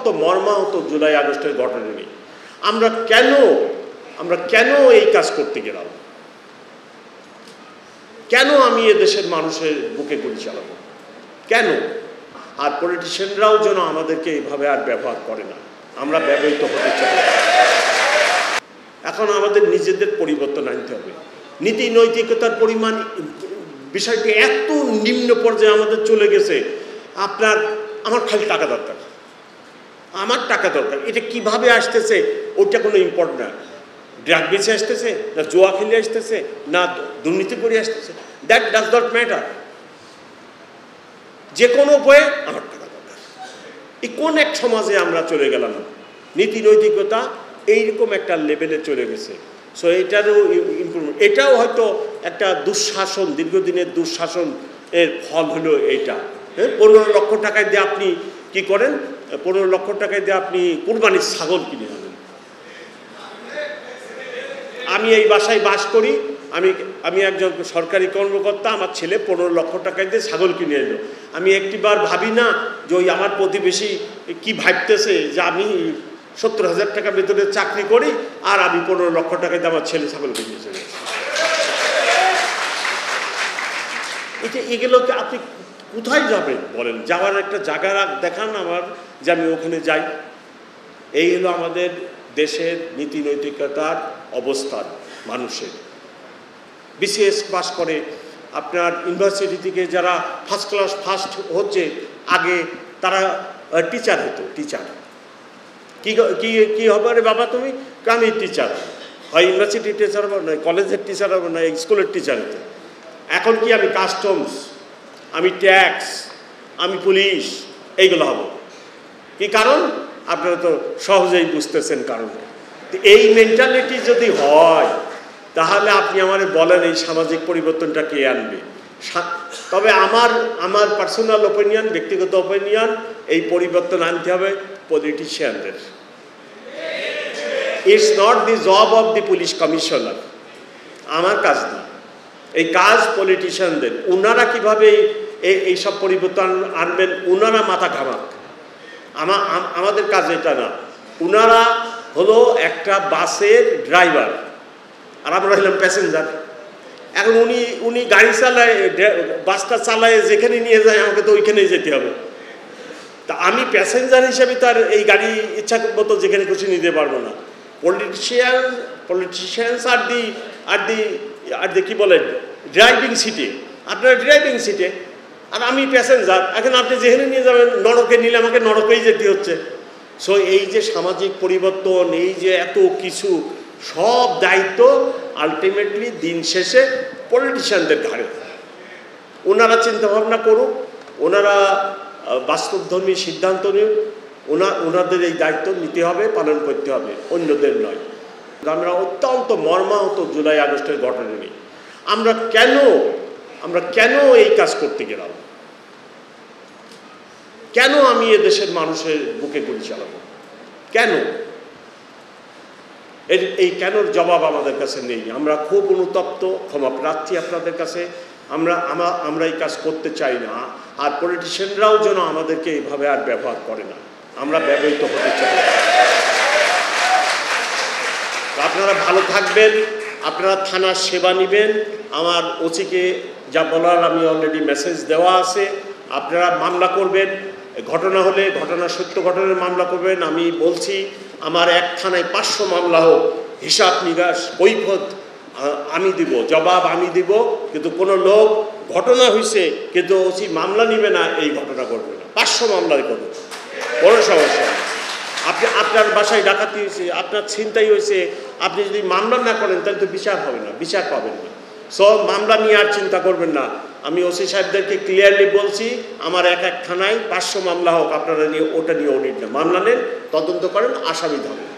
অত্যন্ত মর্মাহত জুলাই আগস্টের ঘটনা নিয়ে। আমরা কেন এই কাজ করতে গেলাম? কেন আমি এদেশের মানুষের বুকে গুলি চালাবো? কেন? আর পলিটিশিয়ানরাও যেন আমাদেরকে এইভাবে আর ব্যবহার করে না, আমরা ব্যবহৃত হতে চাই। এখন আমাদের নিজেদের পরিবর্তন আনতে হবে। নীতি নৈতিকতার পরিমাণ বিষয়টি এত নিম্ন পর্যায়ে আমাদের চলে গেছে, আমার খালি টাকা দরকার, আমার টাকা দরকার। এটা কিভাবে আসতেছে ওইটা কোনো ইম্পর্টেন্ট না। ড্রাগ বেচে আসতেছে, না জুয়া খেলে আসতেছে, না দুর্নীতি করে আসতেছে, দ্যাট ডাজ নট ম্যাটার। যে কোনো উপায়ে আমার টাকা দরকার। এই কোন এক সমাজে আমরা চলে গেলাম? নীতি নৈতিকতা এইরকম একটা লেভেলে চলে গেছে। সো এটারও ইম্প্রুভমেন্ট, এটাও হয়তো একটা দুঃশাসন, দীর্ঘদিনের দুঃশাসন এর ফল হলো এইটা। হ্যাঁ, 15 লক্ষ টাকায় দিয়ে আপনি কি করেন? 15 লক্ষ টাকায় দিয়ে আপনি কুরবানির ছাগল কিনে আনেন। আমি এই বাসায় বাস করি, আমি একজন সরকারি কর্মকর্তা, আমার ছেলে 15 লক্ষ টাকায় দিয়ে ছাগল কিনে এলো। আমি একটিবার ভাবি না যে ওই আমার প্রতিবেশী কি ভাবতেছে যে আমি 70,000 টাকা বেতনের চাকরি করি আর আমি 15 লক্ষ টাকায় দিয়ে আমার ছেলে ছাগল কিনে চলে আসি। এগুলোকে আপনি কোথায় যাবেন বলেন? যাওয়ার একটা জায়গা দেখান আমার, যে আমি ওখানে যাই। এই হলো আমাদের দেশের নীতি নৈতিকতার অবস্থান। মানুষের বিসিএস পাস করে, আপনার ইউনিভার্সিটি থেকে যারা ফার্স্ট হচ্ছে, আগে তারা টিচার হতো। টিচার কি হবে রে বাবা তুমি? আমি টিচার, হয় ইউনিভার্সিটির টিচার হবো, নয় কলেজের টিচার হবো, না স্কুলের টিচার হতো। এখন কি আমি কাস্টমস, আমি ট্যাক্স, আমি পুলিশ, এইগুলো হব। কি কারণ? আপনারা তো সহজেই বুঝতেছেন কারণটা। এই মেন্টালিটি যদি হয়, তাহলে আপনি আমারে বলেন এই সামাজিক পরিবর্তনটা কে আনবে? তবে আমার পার্সোনাল ওপিনিয়ন, ব্যক্তিগত ওপিনিয়ন, এই পরিবর্তন আনতে হবে পলিটিশিয়ানদের। It's not the job of the police commissioner, আমার কাজ না। এই কাজ পলিটিশিয়ানদের। ওনারা কিভাবে এইসব পরিবর্তন আনবেন, ওনারা মাথা ঘামাক, আমাদের কাজ এটা না। ওনারা হলো একটা বাসের ড্রাইভার আর আমরা হলাম প্যাসেঞ্জার। এখন উনি গাড়ি চালায়, বাসটা চালায়, যেখানে নিয়ে যায় আমাকে তো ওইখানেই যেতে হবে। তা আমি প্যাসেঞ্জার হিসেবে তার এই গাড়ি ইচ্ছা মতো যেখানে খুশি নিতে পারবো না। পলিটিশিয়ানস আর দি কি বলে ড্রাইভিং সিটে, আপনার ড্রাইভিং সিটে, আর আমি প্যাসেঞ্জার। এখন আপনি যেখানে নিয়ে যাবেন, নরকে নিলে আমাকে নরকেই যেতে হচ্ছে। সো এই যে সামাজিক পরিবর্তন, এই যে এত কিছু, সব দায়িত্ব আলটিমেটলি দিন শেষে পলিটিশিয়ানদের ঘাড়ে। ওনারা চিন্তাভাবনা করুক, ওনারা বাস্তবধর্মী সিদ্ধান্ত নিন, ওনাদের এই দায়িত্ব নিতে হবে, পালন করতে হবে, অন্যদের নয়। আমরা অত্যন্ত মর্মাহত জুলাই আগস্টের ঘটনা নিয়ে। আমরা কেন এই কাজ করতে গেলাম? কেন আমি এদেশের মানুষের বুকে গুলি চালাবো? কেন? এই কেনর জবাব আমাদের কাছে নেই। আমরা খুব অনুতপ্ত, ক্ষমা প্রার্থী আপনাদের কাছে। আমরা এই কাজ করতে চাই না। আর পলিটিশিয়ানরাও যেন আমাদেরকে এইভাবে আর ব্যবহার করে না, আমরা ব্যবহৃত হতে চাই। আপনারা ভালো থাকবেন, আপনারা থানার সেবা নেবেন। আমার ওসিকে যা বলার আমি অলরেডি মেসেজ দেওয়া আছে। আপনারা মামলা করবেন, ঘটনা হলে সত্য ঘটনার মামলা করবেন। আমি বলছি আমার এক থানায় 500 মামলা হোক, হিসাব নিকাশ কৈফিয়ত আমি দিব, জবাব আমি দিব। কিন্তু কোনো লোক ঘটনা হয়েছে কিন্তু ওসি মামলা নিবে না, এই ঘটনা করবে না। 500 মামলায় করবে, কোনো সমস্যা নেই। আপনার বাসায় ডাকাতি হয়েছে, আপনার ছিনতাই হয়েছে, আপনি যদি মামলা না করেন তাহলে তো বিচার হবে না, বিচার পাবেন না। সব মামলা নিয়ে আর চিন্তা করবেন না। আমি ওসি সাহেবদেরকে ক্লিয়ারলি বলছি, আমার এক থানায় 500 মামলা হোক, আপনারা নিয়ে ওটা নিয়ে অডিট না, মামলা নেন, তদন্ত করেন, আসামি ধরেন।